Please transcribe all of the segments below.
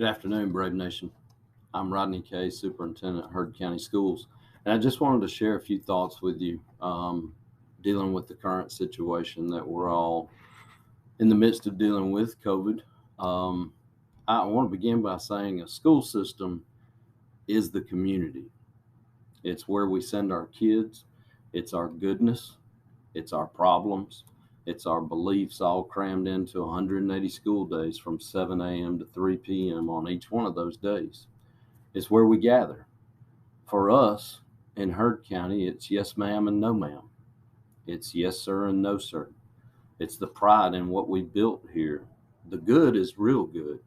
Good afternoon, Brave Nation. I'm Rodney Kay, Superintendent at Heard County Schools, and I just wanted to share a few thoughts with you dealing with the current situation that we're all in the midst of dealing with COVID. Um, I want to begin by saying a school system is the community. It's where we send our kids, it's our goodness, it's our problems, it's our beliefs all crammed into 180 school days from 7 a.m. to 3 p.m. on each one of those days. It's where we gather. For us in Heard County, it's yes, ma'am, and no, ma'am. It's yes, sir, and no, sir. It's the pride in what we built here. The good is real good,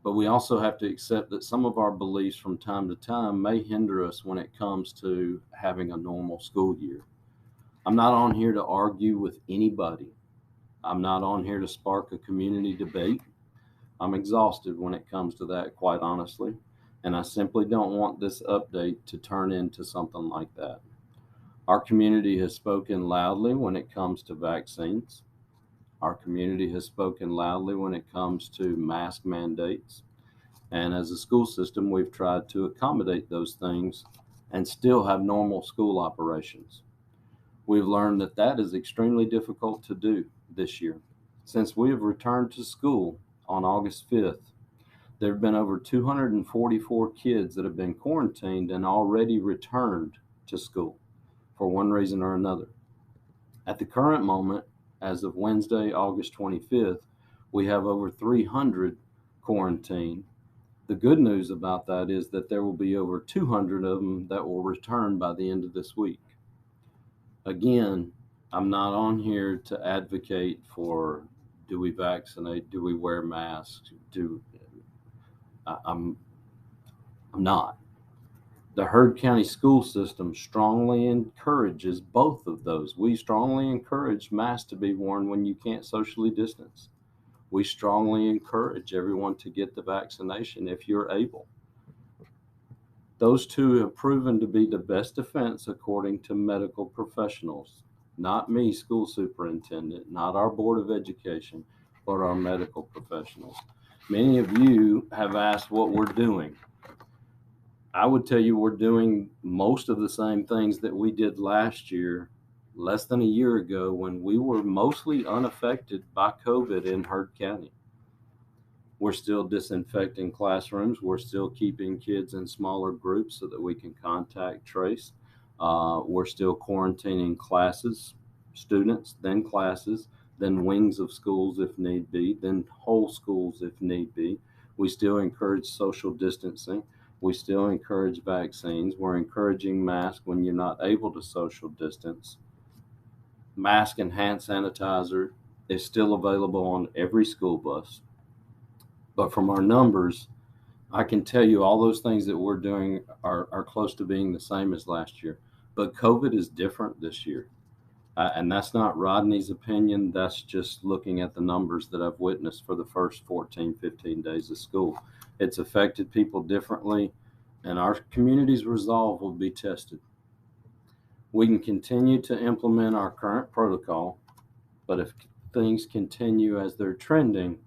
but we also have to accept that some of our beliefs from time to time may hinder us when it comes to having a normal school year. I'm not on here to argue with anybody. I'm not on here to spark a community debate. I'm exhausted when it comes to that, quite honestly. And I simply don't want this update to turn into something like that. Our community has spoken loudly when it comes to vaccines. Our community has spoken loudly when it comes to mask mandates. And as a school system, we've tried to accommodate those things and still have normal school operations. We've learned that that is extremely difficult to do this year. Since we have returned to school on August 5th, there have been over 244 kids that have been quarantined and already returned to school for one reason or another. At the current moment, as of Wednesday, August 25th, we have over 300 quarantined. The good news about that is that there will be over 200 of them that will return by the end of this week. Again, I'm not on here to advocate for do we vaccinate, do we wear masks, I'm not. The Heard County school system strongly encourages both of those. We strongly encourage masks to be worn when you can't socially distance. We strongly encourage everyone to get the vaccination if you're able. Those two have proven to be the best defense according to medical professionals. Not me, school superintendent, not our Board of Education, but our medical professionals. Many of you have asked what we're doing. I would tell you we're doing most of the same things that we did last year, less than a year ago, when we were mostly unaffected by COVID in Heard County. We're still disinfecting classrooms. We're still keeping kids in smaller groups so that we can contact trace. We're still quarantining classes, students, then classes, then wings of schools if need be, then whole schools if need be. We still encourage social distancing. We still encourage vaccines. We're encouraging masks when you're not able to social distance. Mask and hand sanitizer is still available on every school bus. But from our numbers, I can tell you all those things that we're doing are close to being the same as last year. But COVID is different this year. And that's not Rodney's opinion. That's just looking at the numbers that I've witnessed for the first 14, 15 days of school. It's affected people differently, and our community's resolve will be tested. We can continue to implement our current protocol, but if things continue as they're trending,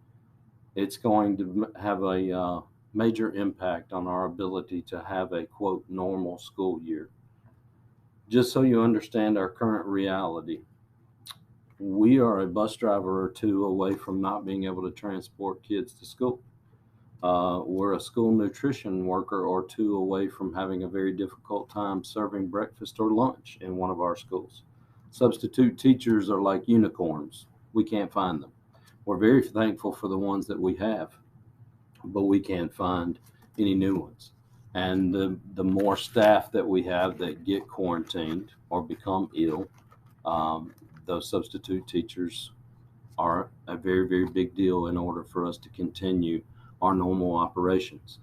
it's going to have a major impact on our ability to have a quote normal school year. Just so you understand our current reality, we are a bus driver or two away from not being able to transport kids to school. We're a school nutrition worker or two away from having a very difficult time serving breakfast or lunch in one of our schools. Substitute teachers are like unicorns. We can't find them. We're very thankful for the ones that we have, but we can't find any new ones. And the more staff that we have that get quarantined or become ill, those substitute teachers are a very, very big deal in order for us to continue our normal operations.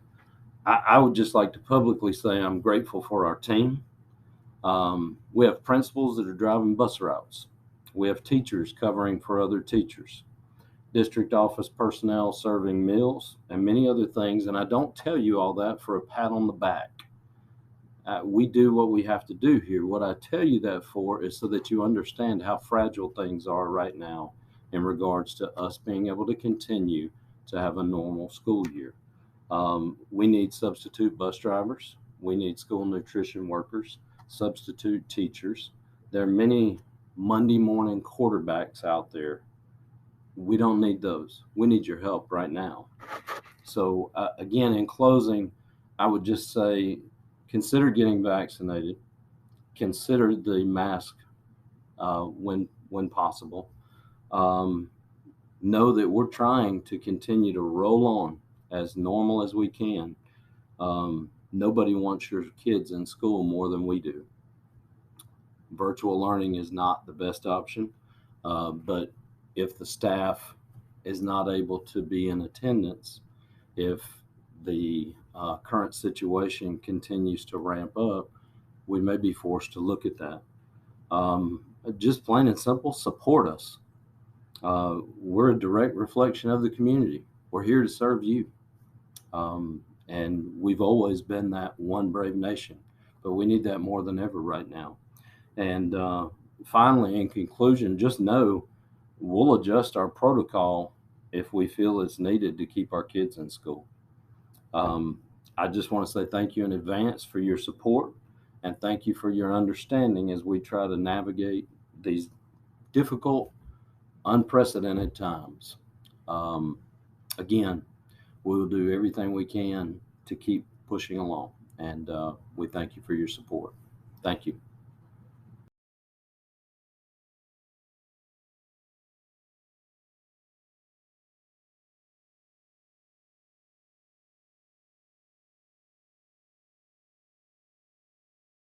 I would just like to publicly say I'm grateful for our team. We have principals that are driving bus routes. We have teachers covering for other teachers, district office personnel serving meals, and many other things. And I don't tell you all that for a pat on the back. We do what we have to do here. What I tell you that for is so that you understand how fragile things are right now in regards to us being able to continue to have a normal school year. We need substitute bus drivers. We need school nutrition workers, substitute teachers. There are many Monday morning quarterbacks out there. We don't need those. We need your help right now. So, again, in closing, I would just say consider getting vaccinated, consider the mask when possible. Um, know that we're trying to continue to roll on as normal as we can. Nobody wants your kids in school more than we do. Virtual learning is not the best option, but if the staff is not able to be in attendance, if the current situation continues to ramp up, we may be forced to look at that. Just plain and simple, support us. We're a direct reflection of the community. We're here to serve you. And we've always been that one brave nation, but we need that more than ever right now. And finally, in conclusion, just know we'll adjust our protocol if we feel it's needed to keep our kids in school. I just want to say thank you in advance for your support, and thank you for your understanding as we try to navigate these difficult, unprecedented times. Um, Again, we'll do everything we can to keep pushing along, and we thank you for your support. Thank you.